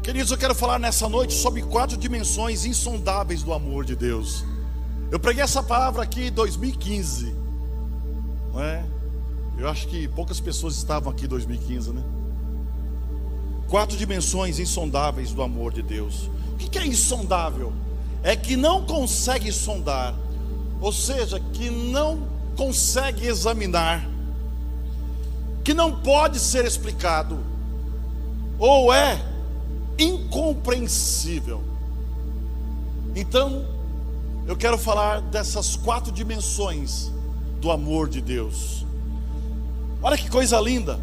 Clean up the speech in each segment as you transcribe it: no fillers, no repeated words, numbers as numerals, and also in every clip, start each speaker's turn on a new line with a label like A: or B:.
A: Queridos, eu quero falar nessa noite sobre 4 dimensões insondáveis do amor de Deus. Eu preguei essa palavra aqui em 2015, não é? Eu acho que poucas pessoas estavam aqui em 2015, né? 4 dimensões insondáveis do amor de Deus. O que é insondável? É que não consegue sondar, ou seja, que não consegue examinar, que não pode ser explicado, ou é incompreensível. Então, eu quero falar dessas 4 dimensões do amor de Deus. Olha que coisa linda.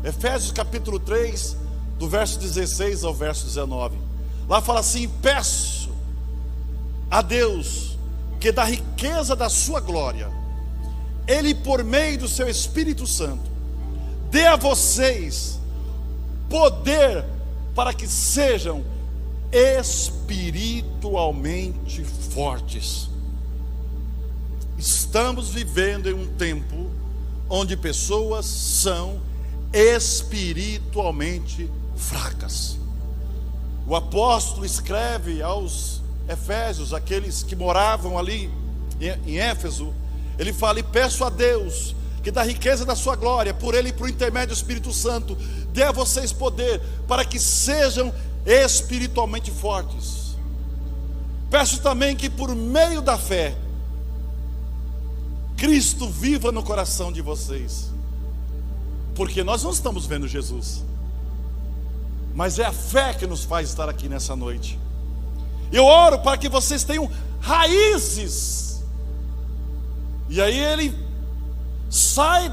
A: Efésios capítulo 3, do verso 16 ao verso 19. Lá fala assim: peço a Deus que da riqueza da sua glória, Ele por meio do seu Espírito Santo, dê a vocês poder para que sejam espiritualmente fortes. Estamos vivendo em um tempo onde pessoas são espiritualmente fracas. O apóstolo escreve aos Efésios, aqueles que moravam ali em Éfeso, ele fala: e peço a Deus que da riqueza da sua glória, por Ele e por intermédio do Espírito Santo, dê a vocês poder para que sejam espiritualmente fortes. Peço também que por meio da fé, Cristo viva no coração de vocês, porque nós não estamos vendo Jesus, mas é a fé que nos faz estar aqui nessa noite. Eu oro para que vocês tenham raízes, e aí ele sai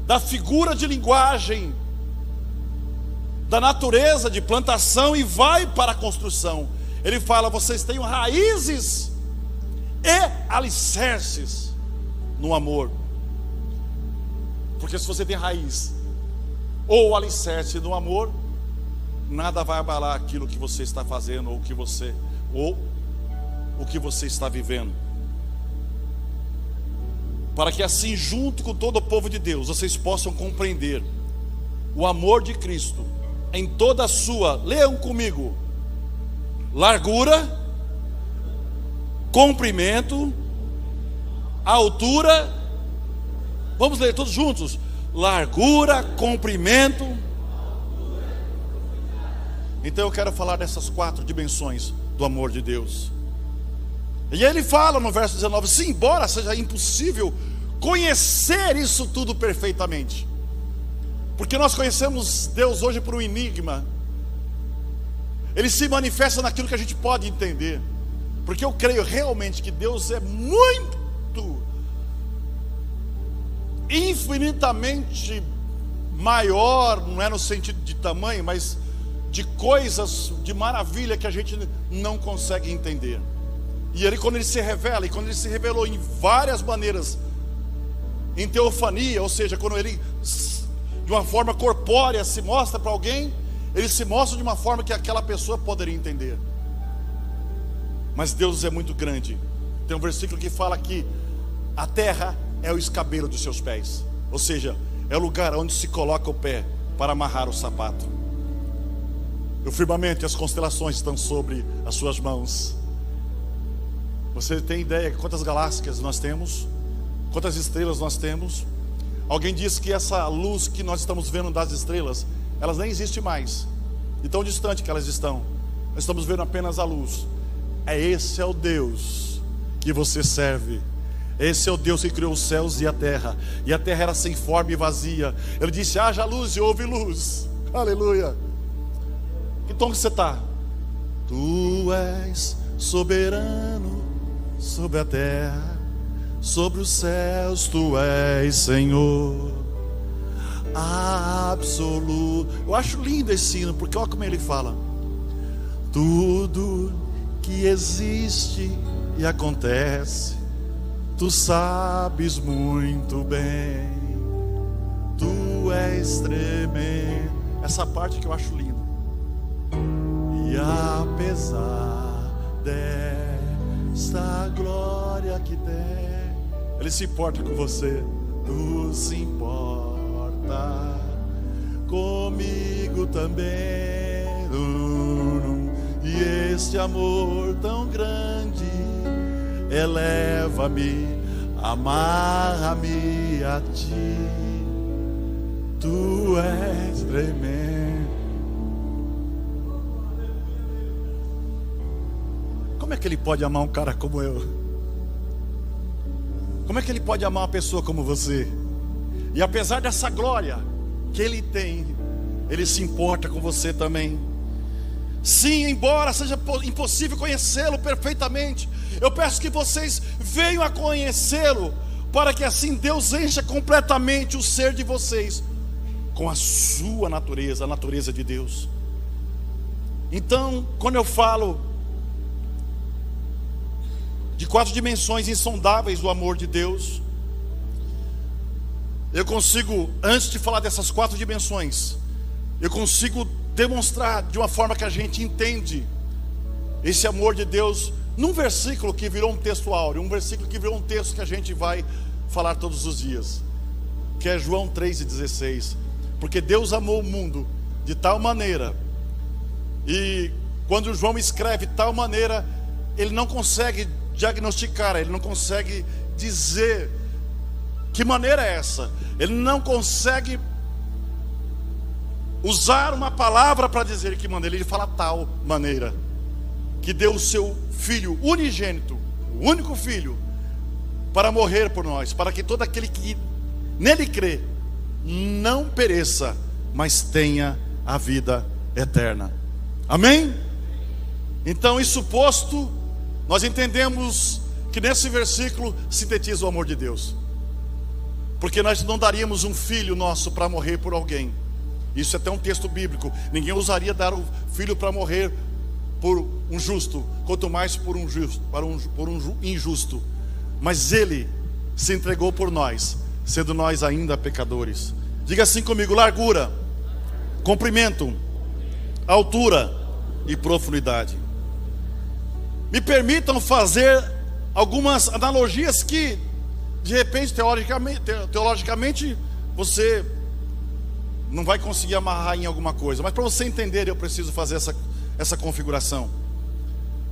A: da figura de linguagem da natureza de plantação e vai para a construção. Ele fala: vocês tenham raízes e alicerces no amor. Porque se você tem raiz ou alicerce no amor, nada vai abalar aquilo que você está fazendo ou o que você está vivendo. Para que assim, junto com todo o povo de Deus, vocês possam compreender o amor de Cristo em toda a sua, leiam comigo, largura, comprimento, altura. Vamos ler todos juntos: largura, comprimento. Então eu quero falar dessas 4 dimensões do amor de Deus. E ele fala no verso 19: sim, embora seja impossível conhecer isso tudo perfeitamente, porque nós conhecemos Deus hoje por um enigma. Ele se manifesta naquilo que a gente pode entender, porque eu creio realmente que Deus é muito, infinitamente maior, não é no sentido de tamanho, mas de coisas, de maravilha que a gente não consegue entender. E ele, quando ele se revela, e quando ele se revelou em várias maneiras, em teofania, ou seja, quando ele de uma forma corpórea se mostra para alguém, ele se mostra de uma forma que aquela pessoa poderia entender. Mas Deus é muito grande. Tem um versículo que fala que a terra é o escabelo dos seus pés, ou seja, é o lugar onde se coloca o pé para amarrar o sapato. O firmamento e as constelações estão sobre as suas mãos. Você tem ideia de quantas galáxias nós temos? Quantas estrelas nós temos? Alguém disse que essa luz que nós estamos vendo das estrelas, elas nem existem mais, de tão distante que elas estão. Nós estamos vendo apenas a luz. Esse é o Deus que você serve. Esse é o Deus que criou os céus e a terra era sem forma e vazia. Ele disse: haja luz, e houve luz. Aleluia. Que tom que você está? Tu és soberano sobre a terra, sobre os céus, tu és Senhor absoluto. Eu acho lindo esse hino, porque olha como ele fala: tudo que existe e acontece, tu sabes muito bem, tu és tremendo. Essa parte que eu acho linda. E apesar desta glória que tem, Ele se importa com você. Tu se importa comigo também. E esse amor tão grande eleva-me, amarra-me a ti. Tu és tremendo. Como é que ele pode amar um cara como eu? Como é que ele pode amar uma pessoa como você? E apesar dessa glória que ele tem, ele se importa com você também. Sim, embora seja impossível conhecê-lo perfeitamente, eu peço que vocês venham a conhecê-lo, para que assim Deus encha completamente o ser de vocês com a sua natureza, a natureza de Deus. Então, quando eu falo de 4 dimensões insondáveis do amor de Deus, eu consigo, antes de falar dessas 4 dimensões, eu consigo demonstrar de uma forma que a gente entende esse amor de Deus num versículo que virou um texto áureo, um versículo que virou um texto que a gente vai falar todos os dias, que é João 3,16. Porque Deus amou o mundo de tal maneira, e quando João escreve tal maneira, ele não consegue diagnosticar, ele não consegue dizer que maneira é essa, ele não consegue usar uma palavra para dizer que maneira, ele fala tal maneira, que deu o seu filho unigênito, o único filho, para morrer por nós, para que todo aquele que nele crê não pereça, mas tenha a vida eterna. Amém? Então, isso posto, nós entendemos que nesse versículo sintetiza o amor de Deus, porque nós não daríamos um filho nosso para morrer por alguém. Isso é até um texto bíblico. Ninguém ousaria dar o filho para morrer por um justo, quanto mais por um justo, por um injusto. Mas ele se entregou por nós, sendo nós ainda pecadores. Diga assim comigo: largura, comprimento, altura e profundidade. Me permitam fazer algumas analogias que, de repente, teologicamente você não vai conseguir amarrar em alguma coisa, mas para você entender, eu preciso fazer essa configuração.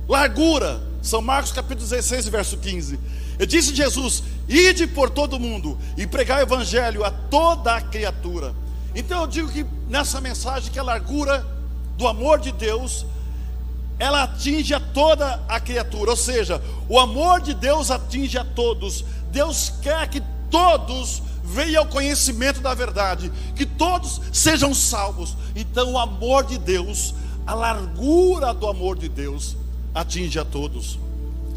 A: Largura, São Marcos capítulo 16, verso 15. E disse Jesus: ide por todo mundo e pregai o evangelho a toda a criatura. Então eu digo que nessa mensagem, que a largura do amor de Deus, ela atinge a toda a criatura. Ou seja, o amor de Deus atinge a todos. Deus quer que todos venham ao conhecimento da verdade, que todos sejam salvos. Então o amor de Deus, a largura do amor de Deus atinge a todos.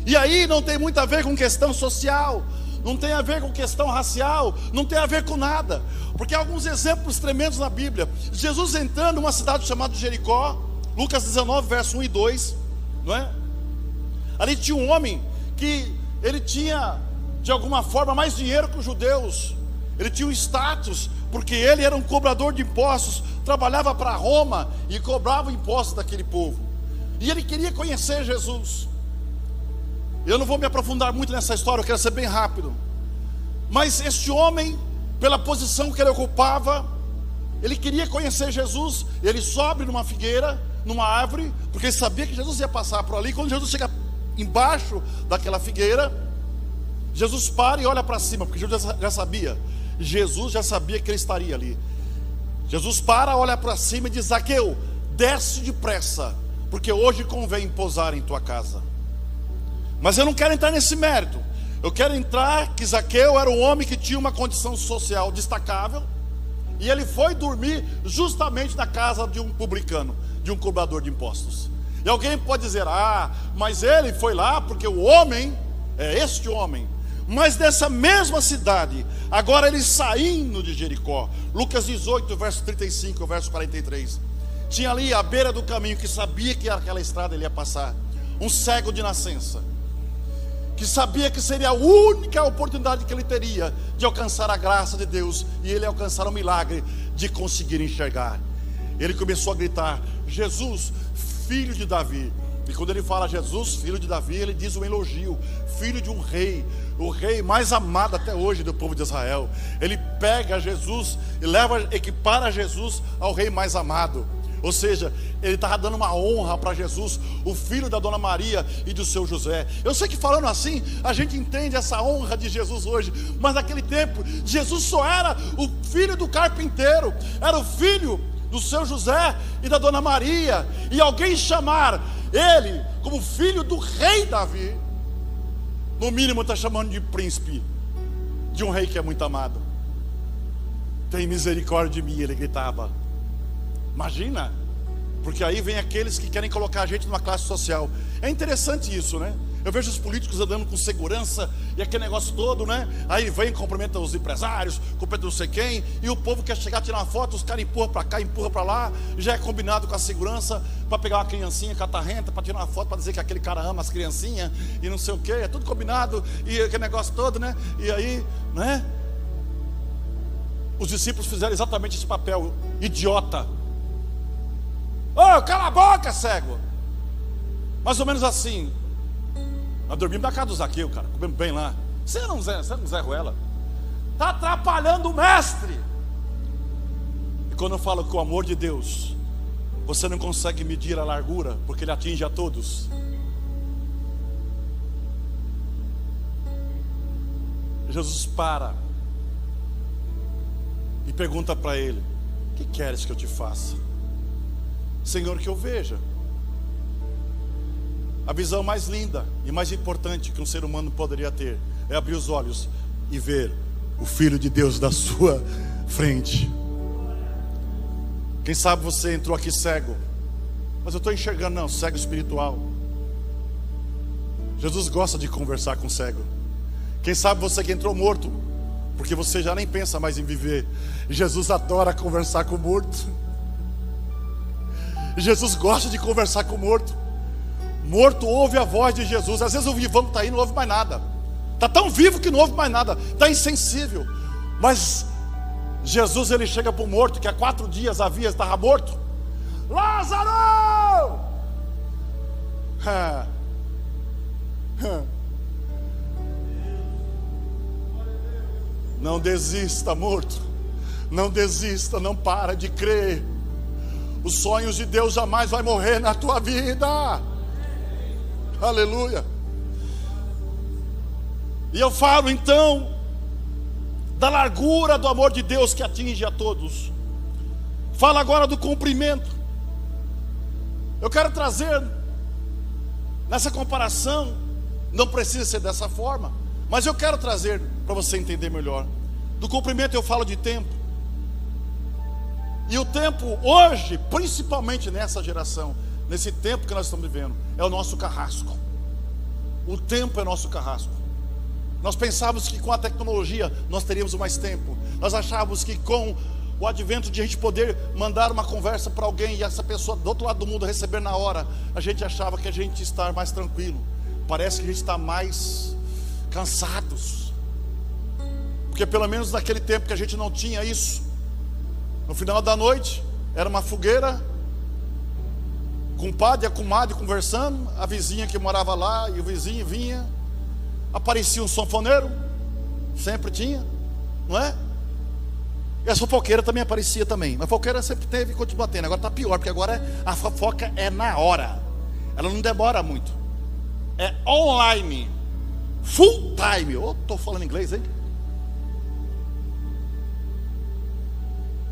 A: E aí não tem muito a ver com questão social, não tem a ver com questão racial, não tem a ver com nada. Porque há alguns exemplos tremendos na Bíblia. Jesus entrando numa cidade chamada Jericó, Lucas 19, verso 1 e 2, não é? Ali tinha um homem que ele tinha, de alguma forma, mais dinheiro que os judeus. Ele tinha um status, porque ele era um cobrador de impostos, trabalhava para Roma e cobrava impostos daquele povo. E ele queria conhecer Jesus. Eu não vou me aprofundar muito nessa história, eu quero ser bem rápido. Mas este homem, pela posição que ele ocupava, ele queria conhecer Jesus. Ele sobe numa figueira, numa árvore, porque ele sabia que Jesus ia passar por ali. Quando Jesus chega embaixo daquela figueira, Jesus para e olha para cima, porque Jesus já sabia. Jesus já sabia que ele estaria ali. Jesus para, olha para cima e diz: Zaqueu, desce depressa, porque hoje convém pousar em tua casa. Mas eu não quero entrar nesse mérito. Eu quero entrar que Zaqueu era um homem que tinha uma condição social destacável, e ele foi dormir justamente na casa de um publicano, de um cobrador de impostos. E alguém pode dizer: ah, mas ele foi lá porque o homem é este homem. Mas dessa mesma cidade, agora ele saindo de Jericó, Lucas 18, verso 35, verso 43, tinha ali à beira do caminho, que sabia que aquela estrada ele ia passar, um cego de nascença, que sabia que seria a única oportunidade que ele teria de alcançar a graça de Deus, e ele alcançar o milagre de conseguir enxergar. Ele começou a gritar: Jesus, filho de Davi. E quando ele fala Jesus, filho de Davi, ele diz um elogio: filho de um rei, o rei mais amado até hoje do povo de Israel. Ele pega Jesus e equipara Jesus ao rei mais amado. Ou seja, ele estava dando uma honra para Jesus, o filho da Dona Maria e do seu José. Eu sei que falando assim, a gente entende essa honra de Jesus hoje, mas naquele tempo, Jesus só era o filho do carpinteiro, era o filho do seu José e da Dona Maria. E alguém chamar ele como filho do rei Davi, no mínimo está chamando de príncipe, de um rei que é muito amado. Tem misericórdia de mim, ele gritava. Imagina, porque aí vem aqueles que querem colocar a gente numa classe social. É interessante isso, né? Eu vejo os políticos andando com segurança e aquele negócio todo, né? Aí vem, cumprimenta os empresários, cumprimenta não sei quem, e o povo quer chegar, tirar uma foto, os caras empurram para cá, empurram para lá. Já é combinado com a segurança para pegar uma criancinha catarrenta, para tirar uma foto, para dizer que aquele cara ama as criancinhas e não sei o que. É tudo combinado, e aquele negócio todo, né? E aí, né? Os discípulos fizeram exatamente esse papel idiota. Ô, cala a boca, cego! Mais ou menos assim. Nós dormimos na casa do Zaqueu, cara, comemos bem lá. Você não Zé Ruela. Está atrapalhando o mestre. E quando eu falo que o amor de Deus, você não consegue medir a largura, porque ele atinge a todos. Jesus para e pergunta para ele: o que queres que eu te faça? Senhor, que eu veja. A visão mais linda e mais importante que um ser humano poderia ter é abrir os olhos e ver o Filho de Deus da sua frente. Quem sabe você entrou aqui cego, mas eu estou enxergando, não, cego espiritual. Jesus gosta de conversar com o cego. Quem sabe você que entrou morto, porque você já nem pensa mais em viver. Jesus adora conversar com o morto. Jesus gosta de conversar com o morto. Morto ouve a voz de Jesus. Às vezes o vivão está aí, não ouve mais nada. Está tão vivo que não ouve mais nada. Está insensível. Mas Jesus, ele chega para o morto, que há 4 dias estava morto. Lázaro! Não desista, morto. Não desista, não para de crer. Os sonhos de Deus jamais vai morrer na tua vida. Aleluia. E eu falo então da largura do amor de Deus que atinge a todos. Fala agora do cumprimento. Eu quero trazer nessa comparação, não precisa ser dessa forma, mas eu quero trazer para você entender melhor. Do cumprimento eu falo de tempo. E o tempo hoje, principalmente nessa geração, nesse tempo que nós estamos vivendo, é o nosso carrasco. O tempo é nosso carrasco. Nós pensávamos que com a tecnologia nós teríamos mais tempo. Nós achávamos que com o advento de a gente poder mandar uma conversa para alguém e essa pessoa do outro lado do mundo receber na hora, a gente achava que a gente ia estar mais tranquilo. Parece que a gente está mais cansados, porque pelo menos naquele tempo que a gente não tinha isso, no final da noite era uma fogueira, com o padre e a comadre conversando, a vizinha que morava lá e o vizinho vinha, aparecia um sanfoneiro, sempre tinha, não é? E a fofoqueira também aparecia também, mas a fofoqueira sempre teve e continua tendo. Agora está pior, porque agora a fofoca é na hora, ela não demora muito, é online, full time. Eu estou falando inglês, hein?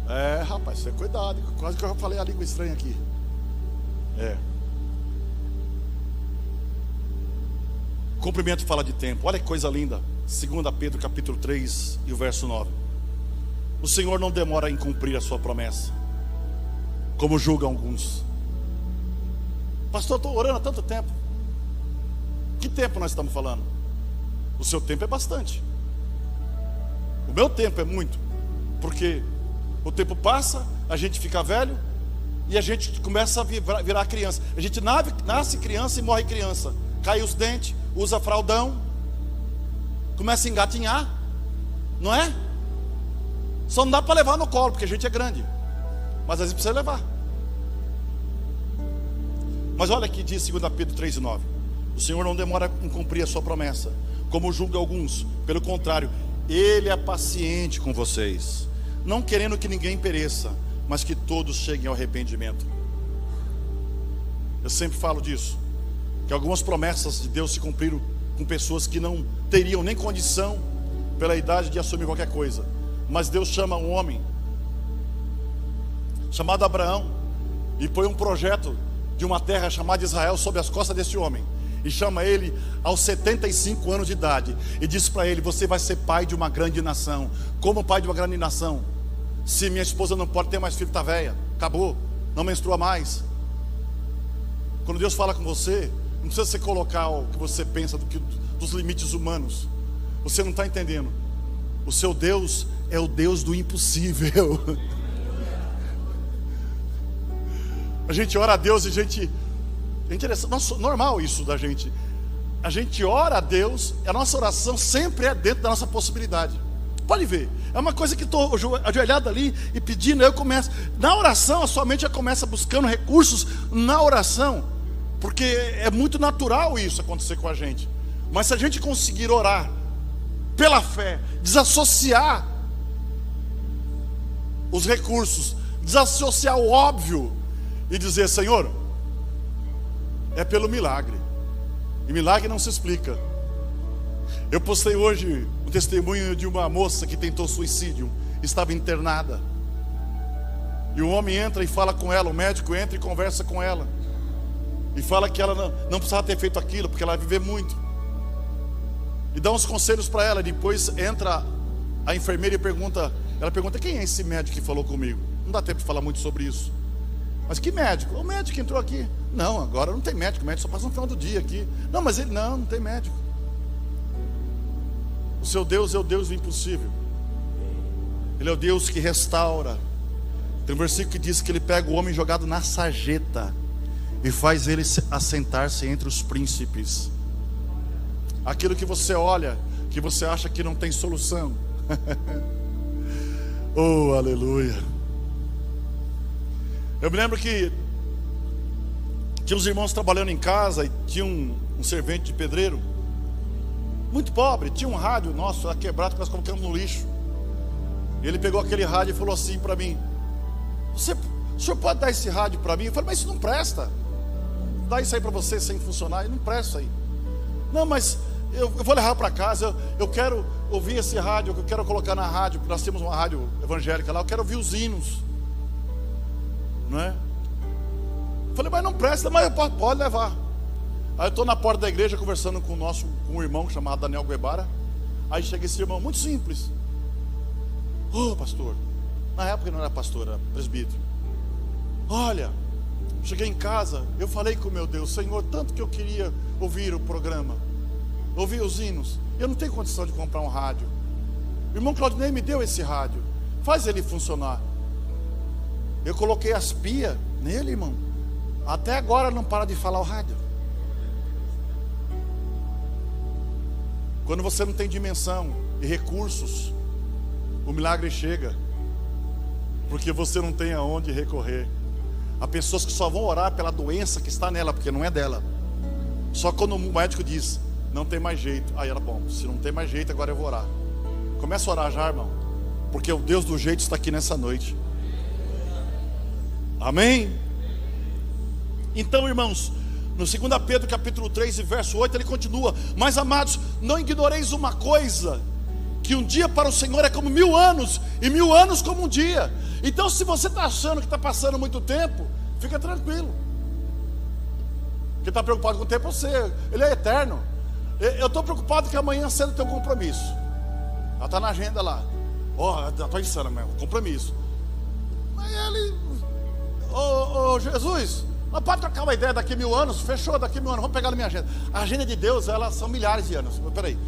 A: É, rapaz, você cuidado, quase que eu já falei a língua estranha aqui. Cumprimento fala de tempo. Olha que coisa linda. 2 Pedro capítulo 3 e o verso 9. O Senhor não demora em cumprir a sua promessa, como julgam alguns. Pastor, estou orando há tanto tempo. Que tempo nós estamos falando? O seu tempo é bastante. O meu tempo é muito. Porque o tempo passa, a gente fica velho e a gente começa a virar criança. A gente nasce criança e morre criança. Cai os dentes, usa fraldão, começa a engatinhar, não é? Só não dá para levar no colo, porque a gente é grande, mas às vezes precisa levar. Mas olha que diz 2 Pedro 3:9. O Senhor não demora em cumprir a sua promessa, como julga alguns. Pelo contrário, Ele é paciente com vocês, não querendo que ninguém pereça, mas que todos cheguem ao arrependimento. Eu sempre falo disso, que algumas promessas de Deus se cumpriram com pessoas que não teriam nem condição pela idade de assumir qualquer coisa. Mas Deus chama um homem chamado Abraão e põe um projeto de uma terra chamada Israel sobre as costas desse homem, e chama ele aos 75 anos de idade e diz para ele: você vai ser pai de uma grande nação. Como pai de uma grande nação? Se minha esposa não pode ter mais filho, está velha, acabou, não menstrua mais. Quando Deus fala com você, não precisa você colocar o que você pensa dos limites humanos. Você não está entendendo. O seu Deus é o Deus do impossível. A gente ora a Deus e é interessante, normal isso da gente. A gente ora a Deus e a nossa oração sempre é dentro da nossa possibilidade. Pode ver, é uma coisa que estou ajoelhado ali e pedindo. Eu começo, na oração a sua mente já começa buscando recursos na oração, porque é muito natural isso acontecer com a gente. Mas se a gente conseguir orar pela fé, desassociar os recursos, desassociar o óbvio e dizer: Senhor, é pelo milagre, e milagre não se explica. Eu postei hoje o testemunho de uma moça que tentou suicídio, estava internada, e o homem entra e fala com ela, o médico entra e conversa com ela, e fala que ela não precisava ter feito aquilo, porque ela vai viver muito, e dá uns conselhos para ela. Depois entra a enfermeira e pergunta, quem é esse médico que falou comigo? Não dá tempo de falar muito sobre isso. Mas que médico? O médico que entrou aqui. Não, agora não tem médico, o médico só passa no final do dia aqui. Não, mas ele não tem médico. O seu Deus é o Deus do impossível. Ele é o Deus que restaura. Tem um versículo que diz que ele pega o homem jogado na sarjeta e faz ele assentar-se entre os príncipes. Aquilo que você olha, que você acha que não tem solução. Oh, aleluia. Eu me lembro que tinha uns irmãos trabalhando em casa e tinha um servente de pedreiro, muito pobre, tinha um rádio nosso, era quebrado, que nós colocamos no lixo. E ele pegou aquele rádio e falou assim para mim: o senhor pode dar esse rádio para mim? Eu falei: mas isso não presta. Dá isso aí para você sem funcionar, e não presta isso aí. Não, mas eu vou levar para casa, eu quero ouvir esse rádio, eu quero colocar na rádio, porque nós temos uma rádio evangélica lá, eu quero ouvir os hinos. Não é? Eu falei: mas não presta. Mas pode levar. Aí eu estou na porta da igreja conversando com um irmão chamado Daniel Guebara. Aí chega esse irmão, muito simples: ô pastor, na época não era pastor, era presbítero. Olha, cheguei em casa, eu falei com o meu Deus: Senhor, tanto que eu queria ouvir o programa, ouvir os hinos, eu não tenho condição de comprar um rádio. O irmão Claudinei me deu esse rádio, faz ele funcionar. Eu coloquei as pias nele, irmão, até agora não para de falar o rádio. Quando você não tem dimensão e recursos, o milagre chega, porque você não tem aonde recorrer. Há pessoas que só vão orar pela doença que está nela, porque não é dela. Só quando o médico diz: não tem mais jeito, aí ela: bom, se não tem mais jeito, agora eu vou orar. Começa a orar já, irmão, porque o Deus do jeito está aqui nessa noite. Amém? Então, irmãos, no 2 Pedro capítulo 3 e verso 8 ele continua: mas amados, não ignoreis uma coisa, que um dia para o Senhor é como 1000 anos, e 1000 anos como um dia. Então, se você está achando que está passando muito tempo, fica tranquilo. Quem está preocupado com o tempo é você, ele é eterno. Eu estou preocupado que amanhã cedo tem um compromisso. Ela está na agenda lá. Estou insano mesmo, compromisso. Mas ele: Jesus, não pode trocar uma ideia daqui 1000 anos? Fechou, daqui 1000 anos, vamos pegar na minha agenda. A agenda de Deus, elas são milhares de anos. Peraí,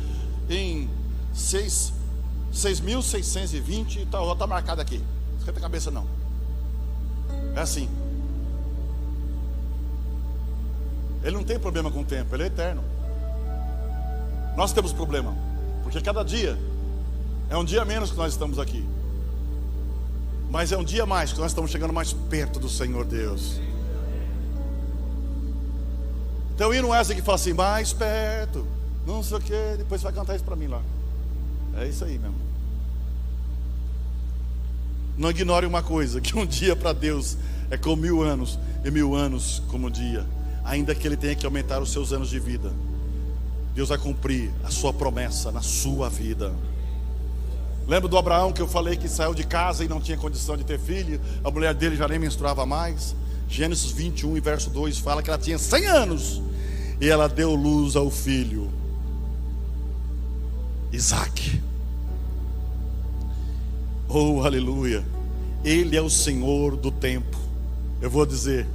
A: em 6.620 está marcado aqui. Não esquenta a cabeça não. É assim. Ele não tem problema com o tempo, ele é eterno. Nós temos problema, porque cada dia é um dia menos que nós estamos aqui, mas é um dia mais que nós estamos chegando mais perto do Senhor Deus. Então, o hino Wesley que fala assim: mais perto, não sei o que, depois você vai cantar isso para mim lá. É isso aí mesmo. Não ignore uma coisa, que um dia para Deus é como 1000 anos, e 1000 anos como um dia. ainda que ele tenha que aumentar os seus anos de vida, Deus vai cumprir a sua promessa na sua vida. Lembra do Abraão que eu falei que saiu de casa e não tinha condição de ter filho? A mulher dele já nem menstruava mais. Gênesis 21 e verso 2 fala que ela tinha 100 anos e ela deu luz ao filho Isaac. Oh, aleluia. Ele é o Senhor do tempo. Eu vou dizer,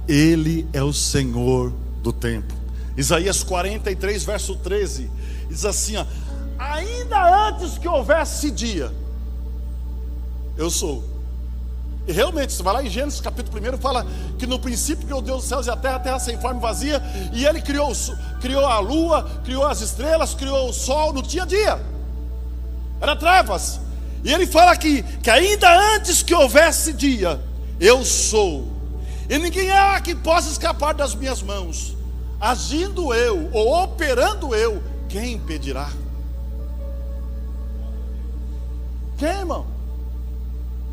A: Ele é o Senhor do tempo. Isaías 43 verso 13 diz assim, ó: ainda antes que houvesse dia, eu sou. E realmente, você vai lá em Gênesis capítulo 1, fala que no princípio criou Deus os céus e a terra sem forma e vazia, e Ele criou a lua, criou as estrelas, criou o sol. Não tinha dia, era trevas. E Ele fala aqui que ainda antes que houvesse dia, eu sou, e ninguém há que possa escapar das minhas mãos. Agindo eu, ou operando eu, quem impedirá? Quem, irmão?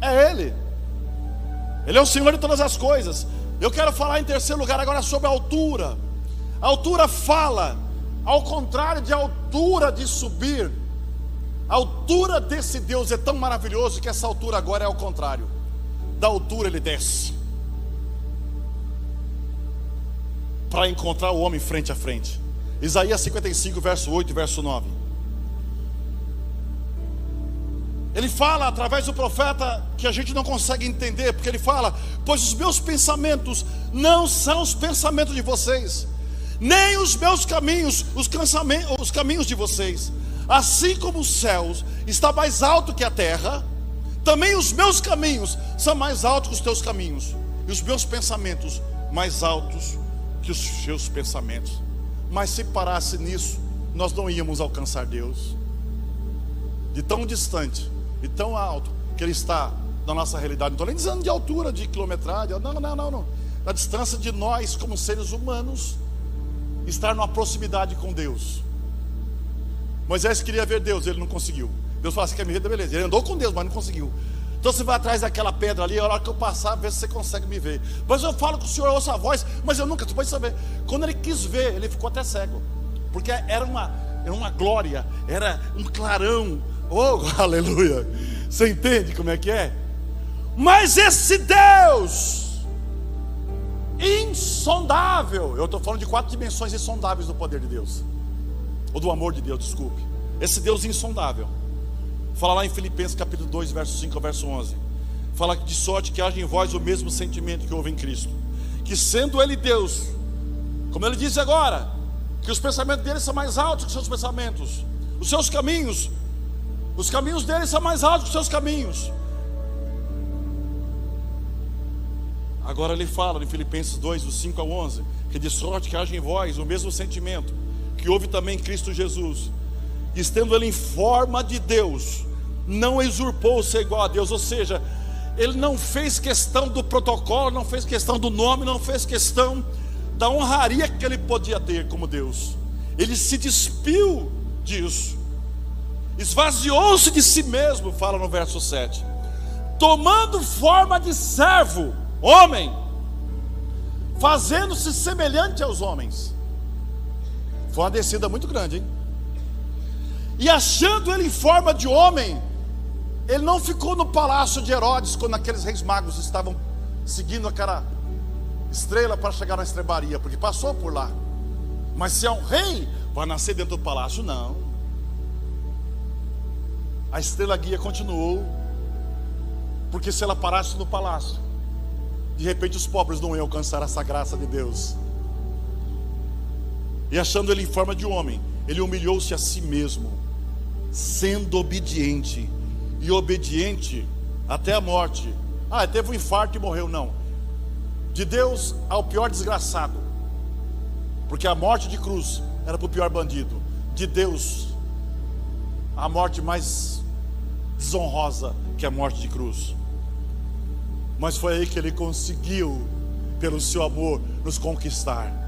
A: É Ele. Ele é o Senhor de todas as coisas. Eu quero falar em terceiro lugar agora sobre a altura. A altura fala, ao contrário de altura de subir, a altura desse Deus é tão maravilhoso que essa altura agora é ao contrário. Da altura Ele desce para encontrar o homem frente a frente. Isaías 55 verso 8 e verso 9. Ele fala através do profeta que a gente não consegue entender, porque ele fala: pois os meus pensamentos não são os pensamentos de vocês, nem os meus caminhos, os caminhos de vocês. Assim como os céus está mais alto que a terra, também os meus caminhos são mais altos que os teus caminhos, e os meus pensamentos mais altos que os seus pensamentos. Mas se parasse nisso, nós não íamos alcançar Deus. De tão distante e tão alto que Ele está na nossa realidade. Não estou nem dizendo de altura, de quilometragem. Não. Na distância de nós como seres humanos estar numa proximidade com Deus. Moisés queria ver Deus, ele não conseguiu. Deus falou: você quer me ver? Beleza. Ele andou com Deus, mas não conseguiu. Então você vai atrás daquela pedra ali, a hora que eu passar, vê se você consegue me ver. Mas eu falo com o Senhor, eu ouço a voz, mas eu nunca, tu pode saber. Quando ele quis ver, ele ficou até cego, porque era uma glória, era um clarão. Oh, aleluia. Você entende como é que é? Mas esse Deus insondável, eu estou falando de 4 dimensões insondáveis do poder de Deus, ou do amor de Deus, desculpe. Esse Deus insondável, fala lá em Filipenses capítulo 2 verso 5 ao verso 11, fala de sorte que haja em vós o mesmo sentimento que houve em Cristo, que sendo Ele Deus, como Ele disse agora, que os pensamentos dele são mais altos que os seus pensamentos, os seus caminhos, os caminhos dele são mais altos que os seus caminhos. Agora ele fala em Filipenses 2, do 5 ao 11, que de sorte que haja em vós o mesmo sentimento que houve também em Cristo Jesus, e estando Ele em forma de Deus, não usurpou ser igual a Deus. Ou seja, Ele não fez questão do protocolo, não fez questão do nome, não fez questão da honraria que Ele podia ter como Deus. Ele se despiu disso, esvaziou-se de si mesmo, fala no verso 7, tomando forma de servo, homem, fazendo-se semelhante aos homens. Foi uma descida muito grande, hein? E achando Ele em forma de homem, Ele não ficou no palácio de Herodes, quando aqueles reis magos estavam seguindo aquela estrela para chegar na estrebaria, porque passou por lá. Mas se é um rei, vai nascer dentro do palácio? Não. A estrela guia continuou, porque se ela parasse no palácio, de repente os pobres não iam alcançar essa graça de Deus. E achando Ele em forma de homem, Ele humilhou-se a si mesmo, sendo obediente, e obediente até a morte. Teve um infarto e morreu. Não, de Deus ao pior desgraçado, porque a morte de cruz era para o pior bandido. De Deus, a morte mais desonrosa que a morte de cruz. Mas foi aí que Ele conseguiu, pelo seu amor, nos conquistar.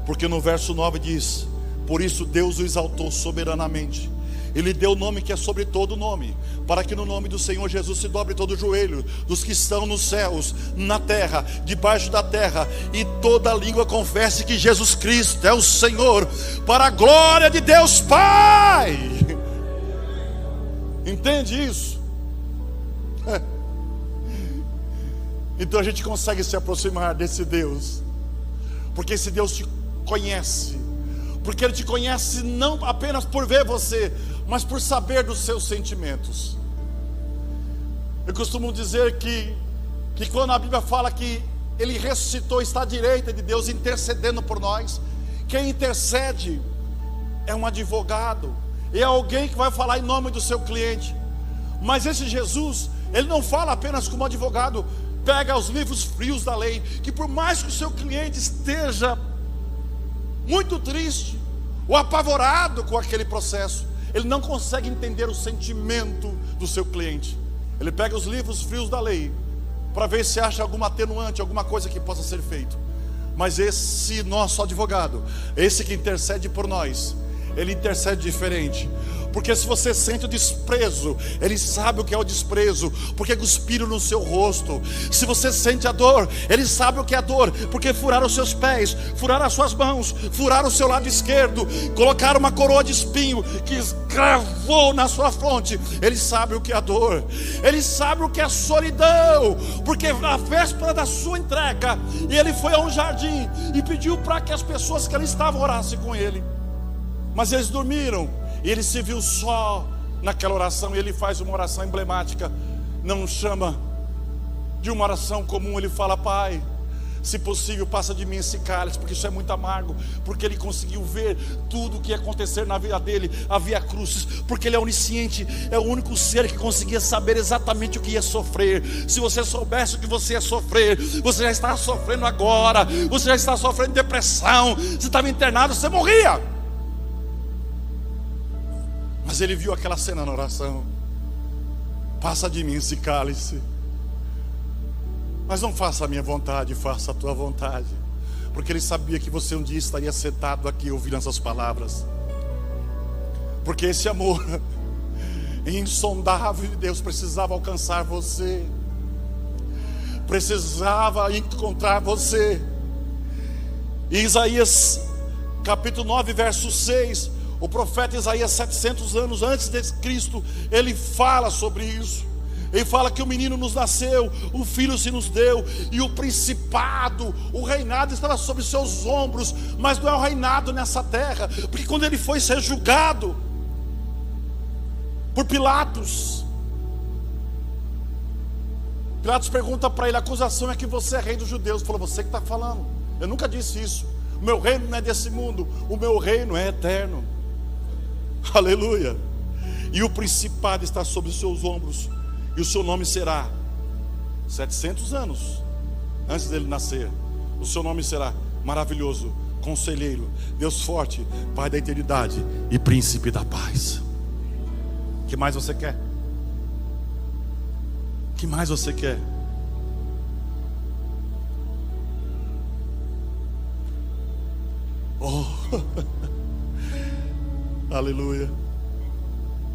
A: Porque no verso 9 diz: por isso Deus o exaltou soberanamente, Ele deu o nome que é sobre todo nome, para que no nome do Senhor Jesus se dobre todo o joelho dos que estão nos céus, na terra, debaixo da terra, e toda língua confesse que Jesus Cristo é o Senhor, para a glória de Deus Pai. Entende isso? Então a gente consegue se aproximar desse Deus, porque esse Deus te conhece, porque Ele te conhece não apenas por ver você, mas por saber dos seus sentimentos. Eu costumo dizer que quando a Bíblia fala que Ele ressuscitou, está à direita de Deus intercedendo por nós, quem intercede é um advogado, é alguém que vai falar em nome do seu cliente. Mas esse Jesus, Ele não fala apenas como advogado, pega os livros frios da lei, que por mais que o seu cliente esteja muito triste ou apavorado com aquele processo, ele não consegue entender o sentimento do seu cliente. Ele pega os livros frios da lei para ver se acha alguma atenuante, alguma coisa que possa ser feito. Mas esse nosso advogado, esse que intercede por nós, ele intercede diferente. Porque se você sente o desprezo, Ele sabe o que é o desprezo, porque cuspiram no seu rosto. Se você sente a dor, Ele sabe o que é a dor, porque furaram os seus pés, furaram as suas mãos, furaram o seu lado esquerdo, colocaram uma coroa de espinho que escravou na sua fronte. Ele sabe o que é a dor, Ele sabe o que é a solidão, porque na véspera da sua entrega, Ele foi a um jardim e pediu para que as pessoas que ali estavam orassem com Ele. Mas eles dormiram, e ele se viu só naquela oração. E ele faz uma oração emblemática, não chama de uma oração comum. Ele fala: Pai, se possível passa de mim esse cálice, porque isso é muito amargo. Porque ele conseguiu ver tudo o que ia acontecer na vida dele, havia cruzes, porque ele é onisciente, é o único ser que conseguia saber exatamente o que ia sofrer. Se você soubesse o que você ia sofrer, você já está sofrendo agora, você já está sofrendo depressão, você estava internado, você morria. Mas ele viu aquela cena na oração: passa de mim esse cálice, mas não faça a minha vontade, faça a tua vontade. Porque ele sabia que você um dia estaria sentado aqui ouvindo essas palavras. Porque esse amor insondável de Deus precisava alcançar você, precisava encontrar você. Em Isaías capítulo 9, verso 6, o profeta Isaías, 700 anos antes de Cristo, ele fala sobre isso. Ele fala que o menino nos nasceu, o filho se nos deu, e o principado, o reinado estava sobre seus ombros. Mas não é o reinado nessa terra, porque quando ele foi ser julgado por Pilatos, Pilatos pergunta para ele: a acusação é que você é rei dos judeus. Ele falou: você que está falando, eu nunca disse isso. O meu reino não é desse mundo, o meu reino é eterno. Aleluia. E o principado está sobre os seus ombros, e o seu nome será, 700 anos antes dele nascer, o seu nome será Maravilhoso, Conselheiro, Deus Forte, Pai da Eternidade e Príncipe da Paz. O que mais você quer? O que mais você quer? Oh, aleluia.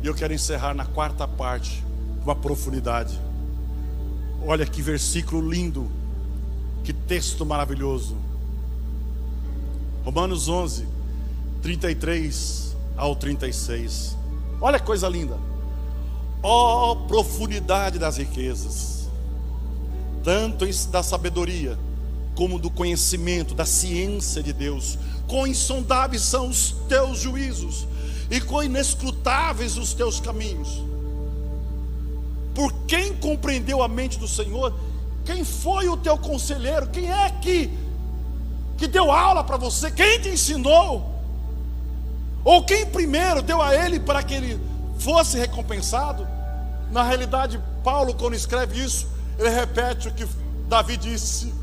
A: E eu quero encerrar na quarta parte, com uma profundidade. Olha que versículo lindo, que texto maravilhoso. Romanos 11, 33 ao 36. Olha que coisa linda. Ó profundidade das riquezas, tanto da sabedoria como do conhecimento, da ciência de Deus. Quão insondáveis são os teus juízos, e quão inescrutáveis os teus caminhos. Por quem compreendeu a mente do Senhor? Quem foi o teu conselheiro? Quem é que deu aula para você? Quem te ensinou? Ou quem primeiro deu a ele para que ele fosse recompensado? Na realidade, Paulo, quando escreve isso, ele repete o que Davi disse: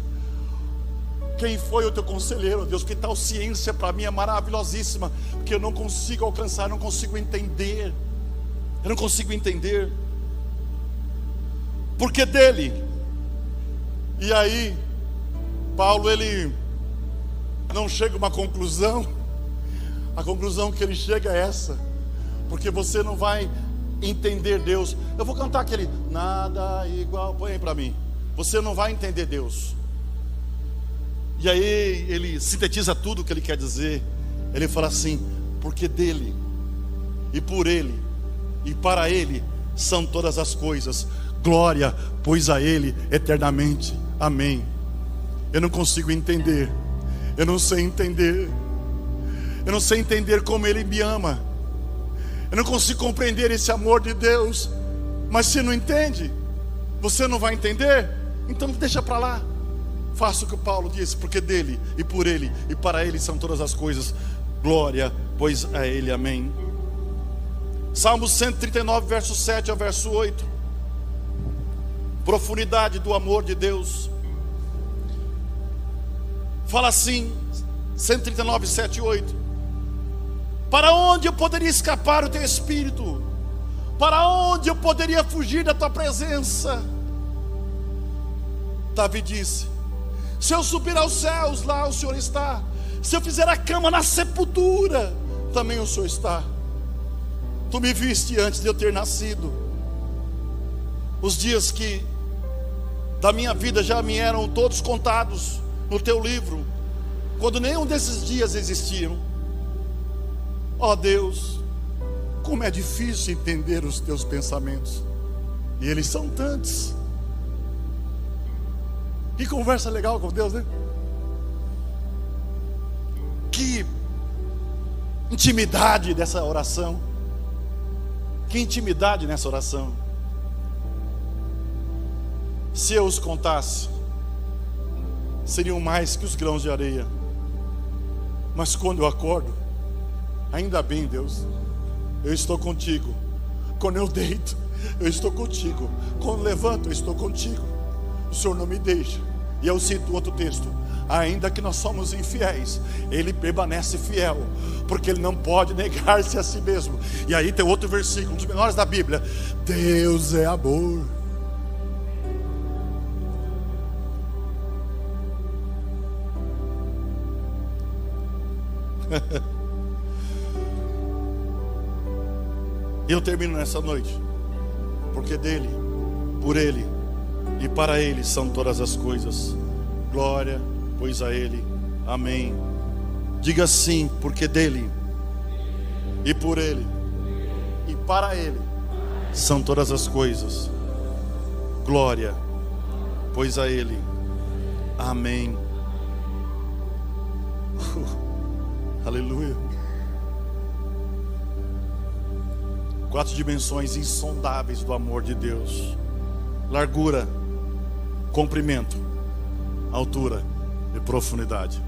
A: quem foi o teu conselheiro, Deus? Que tal ciência para mim é maravilhosíssima, porque eu não consigo alcançar, não consigo entender. Eu não consigo entender. Porque dele. E aí, Paulo, ele não chega a uma conclusão. A conclusão que ele chega é essa: porque você não vai entender Deus. Eu vou cantar aquele nada igual, põe aí para mim. Você não vai entender Deus. E aí ele sintetiza tudo o que ele quer dizer. Ele fala assim: porque dele, e por ele, e para ele são todas as coisas. Glória, pois a ele eternamente. Amém. Eu não consigo entender. Eu não sei entender. Eu não sei entender como ele me ama. Eu não consigo compreender esse amor de Deus. Mas se não entende, você não vai entender, então deixa para lá. Faça o que o Paulo disse: porque dele, e por ele, e para ele são todas as coisas. Glória, pois a ele. Amém. Salmos 139, verso 7 ao verso 8. Profundidade do amor de Deus. Fala assim, 139, 7 e 8. Para onde eu poderia escapar do teu espírito? Para onde eu poderia fugir da tua presença? Davi disse: se eu subir aos céus, lá o Senhor está. Se eu fizer a cama na sepultura, também o Senhor está. Tu me viste antes de eu ter nascido. Os dias que da minha vida já me eram todos contados no teu livro, quando nenhum desses dias existiam. Ó Deus, como é difícil entender os teus pensamentos, e eles são tantos. Que conversa legal com Deus, né? Que intimidade dessa oração. Que intimidade nessa oração. Se eu os contasse, seriam mais que os grãos de areia. Mas quando eu acordo, ainda bem, Deus, eu estou contigo. Quando eu deito, eu estou contigo. Quando levanto, eu estou contigo. O Senhor não me deixa. E eu cito outro texto: ainda que nós somos infiéis, Ele permanece fiel, porque Ele não pode negar-se a si mesmo. E aí tem outro versículo, um dos menores da Bíblia: Deus é amor. Eu termino nessa noite, porque dele, por ele e para ele são todas as coisas. Glória, pois a ele. Amém. Diga sim: porque dele e por ele e para ele são todas as coisas. Glória, pois a ele. Amém. Aleluia. 4 dimensões insondáveis do amor de Deus: largura, comprimento, altura e profundidade.